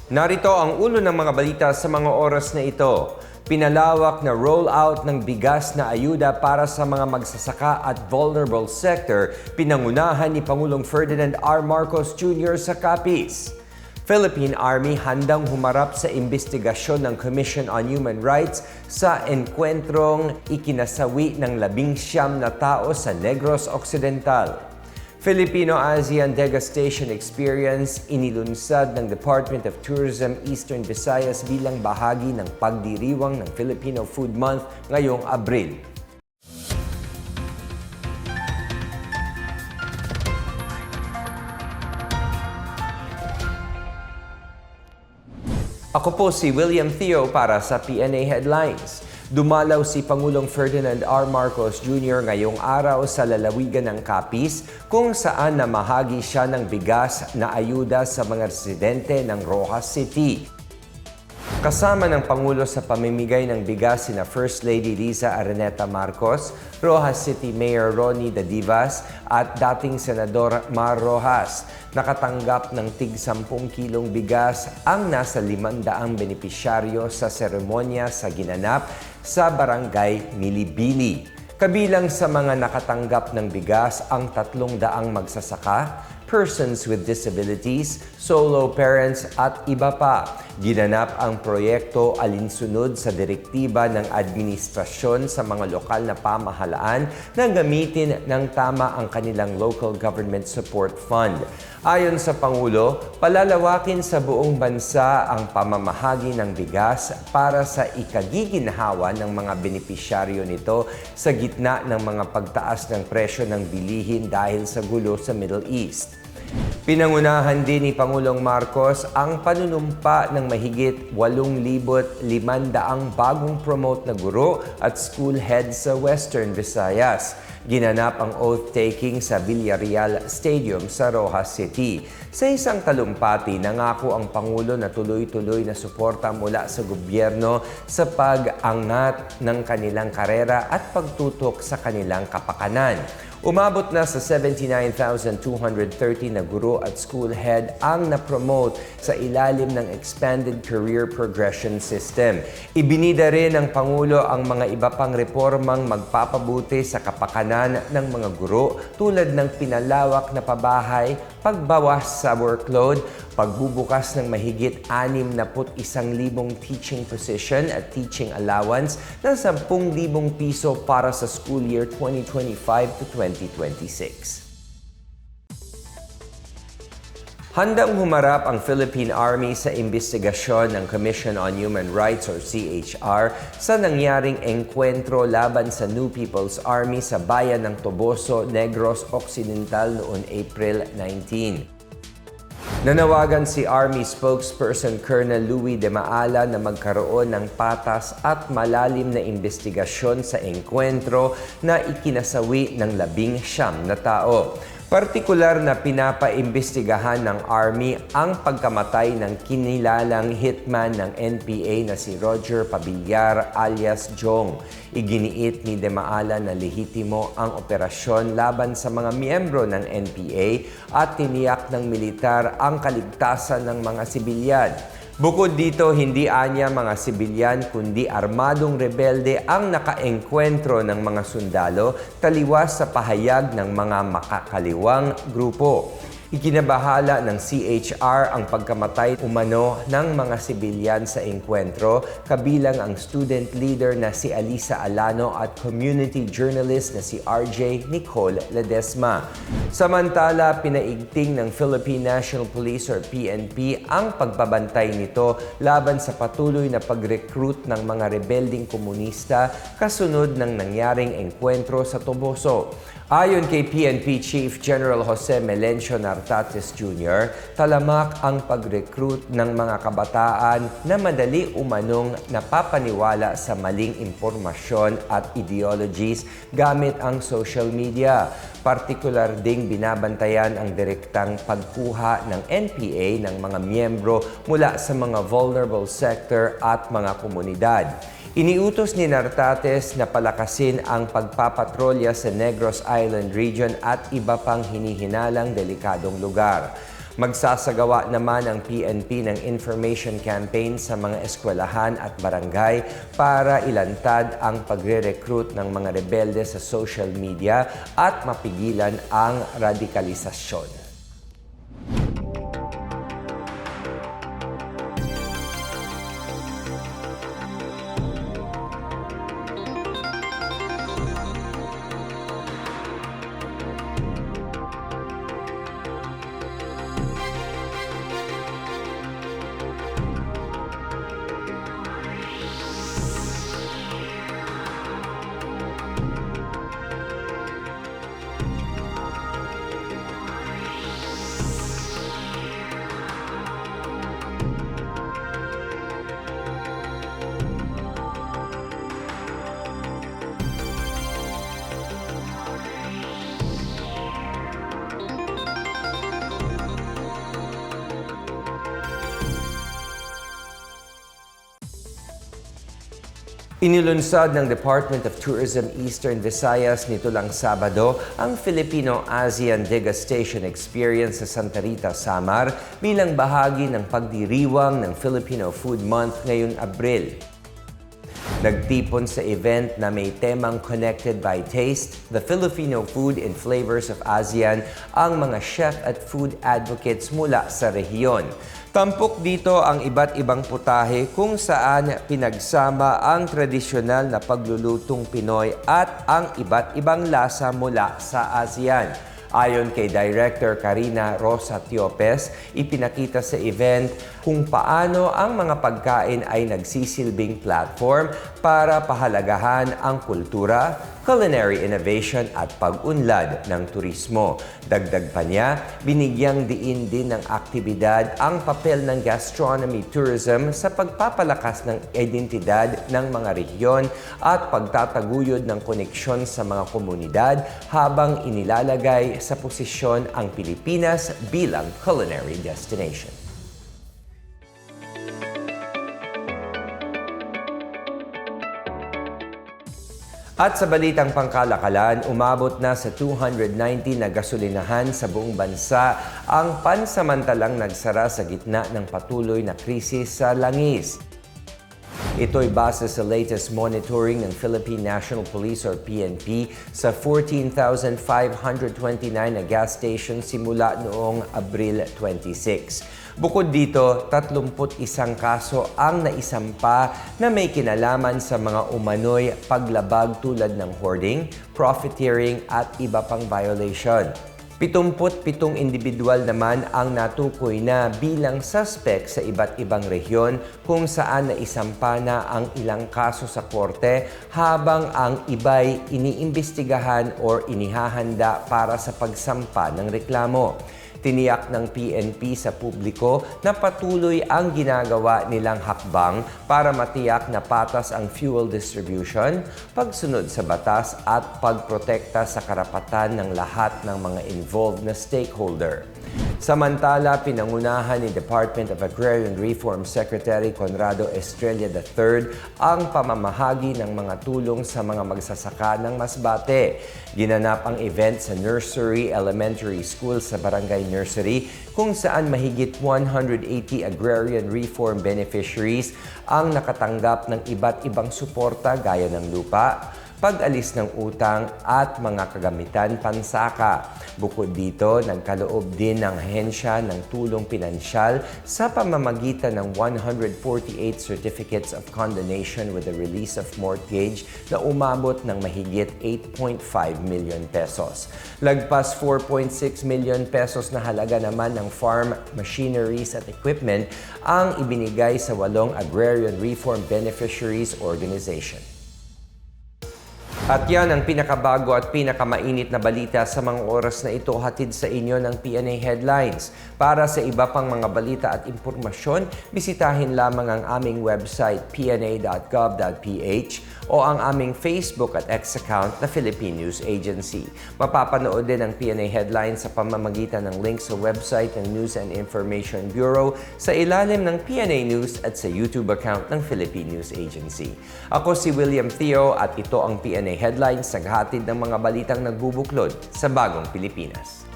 Narito ang ulo ng mga balita sa mga oras na ito. Pinalawak na rollout ng bigas na ayuda para sa mga magsasaka at vulnerable sector, pinangunahan ni Pangulong Ferdinand R. Marcos Jr. sa Capiz. Philippine Army handang humarap sa imbestigasyon ng Commission on Human Rights sa engkwentrong ikinasawi ng 19 na tao sa Negros Occidental. Filipino-ASEAN Degustation Experience inilunsad ng Department of Tourism Eastern Visayas bilang bahagi ng pagdiriwang ng Filipino Food Month ngayong Abril. Ako po si William Theo para sa PNA Headlines. Dumalaw si Pangulong Ferdinand R. Marcos Jr. ngayong araw sa lalawigan ng Capiz kung saan namahagi siya ng bigas na ayuda sa mga residente ng Roxas City. Kasama ng Pangulo sa pamimigay ng bigas sina First Lady Liza Araneta Marcos, Roxas City Mayor Ronnie Dadivas at dating Senador Mar Roxas. Nakatanggap ng tig 10 kilong bigas ang nasa 500 benepisyaryo sa seremonya sa ginanap sa Barangay Milibili. Kabilang sa mga nakatanggap ng bigas ang 300 magsasaka, persons with disabilities, solo parents at iba pa. Ginanap ang proyekto alinsunod sa direktiba ng administrasyon sa mga lokal na pamahalaan na gamitin ng tama ang kanilang Local Government Support Fund. Ayon sa Pangulo, palalawakin sa buong bansa ang pamamahagi ng bigas para sa ikagiginhawa ng mga benepisyaryo nito sa gitna ng mga pagtaas ng presyo ng bilihin dahil sa gulo sa Middle East. Pinangunahan din ni Pangulong Marcos ang panunumpa ng mahigit 8,500 bagong promote na guro at school heads sa Western Visayas. Ginanap ang oath-taking sa Villarreal Stadium sa Roxas City. Sa isang talumpati, nangako ang Pangulo na tuloy-tuloy na suporta mula sa gobyerno sa pag-angat ng kanilang karera at pagtutok sa kanilang kapakanan. Umabot na sa 79,230 na guro at school head ang na-promote sa ilalim ng Expanded Career Progression System. Ibinida rin ng Pangulo ang mga iba pang reformang magpapabuti sa kapakanan ng mga guro tulad ng pinalawak na pabahay, pagbawas sa workload, pagbubukas ng mahigit 61,000 teaching position at teaching allowance na 10,000 piso para sa school year 2025 to 2026. Handang humarap ang Philippine Army sa imbestigasyon ng Commission on Human Rights or CHR sa nangyaring engkwentro laban sa New People's Army sa bayan ng Toboso, Negros Occidental noong April 19. Nanawagan si Army spokesperson Colonel Louis de Maala na magkaroon ng patas at malalim na imbestigasyon sa engkwentro na ikinasawi ng 19 na tao. Partikular na pinapaimbestigahan ng Army ang pagkamatay ng kinilalang hitman ng NPA na si Roger Pabillar alias Jong. Iginiit ni De Maala na lehitimo ang operasyon laban sa mga miyembro ng NPA at tiniyak ng militar ang kaligtasan ng mga sibilyan. Bukod dito, hindi anya mga sibilyan kundi armadong rebelde ang nakaengkwentro ng mga sundalo taliwas sa pahayag ng mga makakaliwang grupo. Ikinabahala ng CHR ang pagkamatay umano ng mga sibilyan sa engkwentro, kabilang ang student leader na si Alisa Alano at community journalist na si RJ Nicole Ledesma. Samantala, pinaigting ng Philippine National Police or PNP ang pagbabantay nito laban sa patuloy na pag-recruit ng mga rebelding komunista kasunod ng nangyaring engkwentro sa Toboso. Ayon kay PNP Chief General Jose Melencio Nartates Jr., talamak ang pag-recruit ng mga kabataan na madali umanong napapaniwala sa maling impormasyon at ideologies gamit ang social media. Partikular ding binabantayan ang direktang pagkuha ng NPA ng mga miyembro mula sa mga vulnerable sector at mga komunidad. Iniutos ni Nartates na palakasin ang pagpapatrolya sa Negros Island Region at iba pang hinihinalang delikadong lugar. Magsasagawa naman ang PNP ng information campaign sa mga eskwelahan at barangay para ilantad ang pagre-recruit ng mga rebelde sa social media at mapigilan ang radikalisasyon. Inilunsad ng Department of Tourism Eastern Visayas nito lang Sabado ang Filipino-ASEAN Degustation Experience sa Santa Rita, Samar bilang bahagi ng pagdiriwang ng Filipino Food Month ngayong Abril. Nagtipon sa event na may temang Connected by Taste, the Filipino Food and Flavors of ASEAN ang mga chef at food advocates mula sa rehiyon. Tampok dito ang iba't ibang putahe kung saan pinagsama ang tradisyonal na paglulutong Pinoy at ang iba't ibang lasa mula sa ASEAN. Ayon kay Director Karina Rosa Tiopes, ipinakita sa event kung paano ang mga pagkain ay nagsisilbing platform para pahalagahan ang kultura, culinary innovation at pag-unlad ng turismo. Dagdag pa niya, binigyang diin din ng aktibidad ang papel ng gastronomy tourism sa pagpapalakas ng identidad ng mga rehiyon at pagtataguyod ng koneksyon sa mga komunidad habang inilalagay sa posisyon ang Pilipinas bilang culinary destination. At sa balitang pangkalakalan, umabot na sa 290 na gasolinahan sa buong bansa ang pansamantalang nagsara sa gitna ng patuloy na krisis sa langis. Ito'y base sa latest monitoring ng Philippine National Police or PNP sa 14,529 na gas stations simula noong Abril 26. Bukod dito, 31 kaso ang naisampa na may kinalaman sa mga umano'y paglabag tulad ng hoarding, profiteering at iba pang violation. 77 individual naman ang natukoy na bilang suspect sa iba't ibang rehiyon kung saan naisampa na ang ilang kaso sa korte habang ang iba'y iniimbestigahan o inihahanda para sa pagsampa ng reklamo. Tiniyak ng PNP sa publiko na patuloy ang ginagawa nilang hakbang para matiyak na patas ang fuel distribution, pagsunod sa batas at pagprotekta sa karapatan ng lahat ng mga involved na stakeholder. Samantala, pinangunahan ni Department of Agrarian Reform Secretary Conrado Estrella III ang pamamahagi ng mga tulong sa mga magsasaka ng Masbate. Ginanap ang event sa Nursery Elementary School sa Barangay Nursery kung saan mahigit 180 agrarian reform beneficiaries ang nakatanggap ng iba't ibang suporta gaya ng lupa, pag-alis ng utang at mga kagamitan pansaka. Bukod dito, nagkaloob din ng ahensya ng tulong pinansyal sa pamamagitan ng 148 certificates of condonation with the release of mortgage na umabot ng mahigit 8.5 million pesos. Lagpas 4.6 million pesos na halaga naman ng farm machineries at equipment ang ibinigay sa 8 agrarian reform beneficiaries organization. At yan ang pinakabago at pinakamainit na balita sa mga oras na ito, hatid sa inyo ng PNA Headlines. Para sa iba pang mga balita at impormasyon, bisitahin lamang ang aming website pna.gov.ph o ang aming Facebook at X account na Philippine News Agency. Mapapanood din ang PNA Headlines sa pamamagitan ng link sa website ng News and Information Bureau, sa ilalim ng PNA News at sa YouTube account ng Philippine News Agency. Ako si William Theo at ito ang PNA Headlines, naghatid ng mga balitang nagbubuklod sa bagong Pilipinas.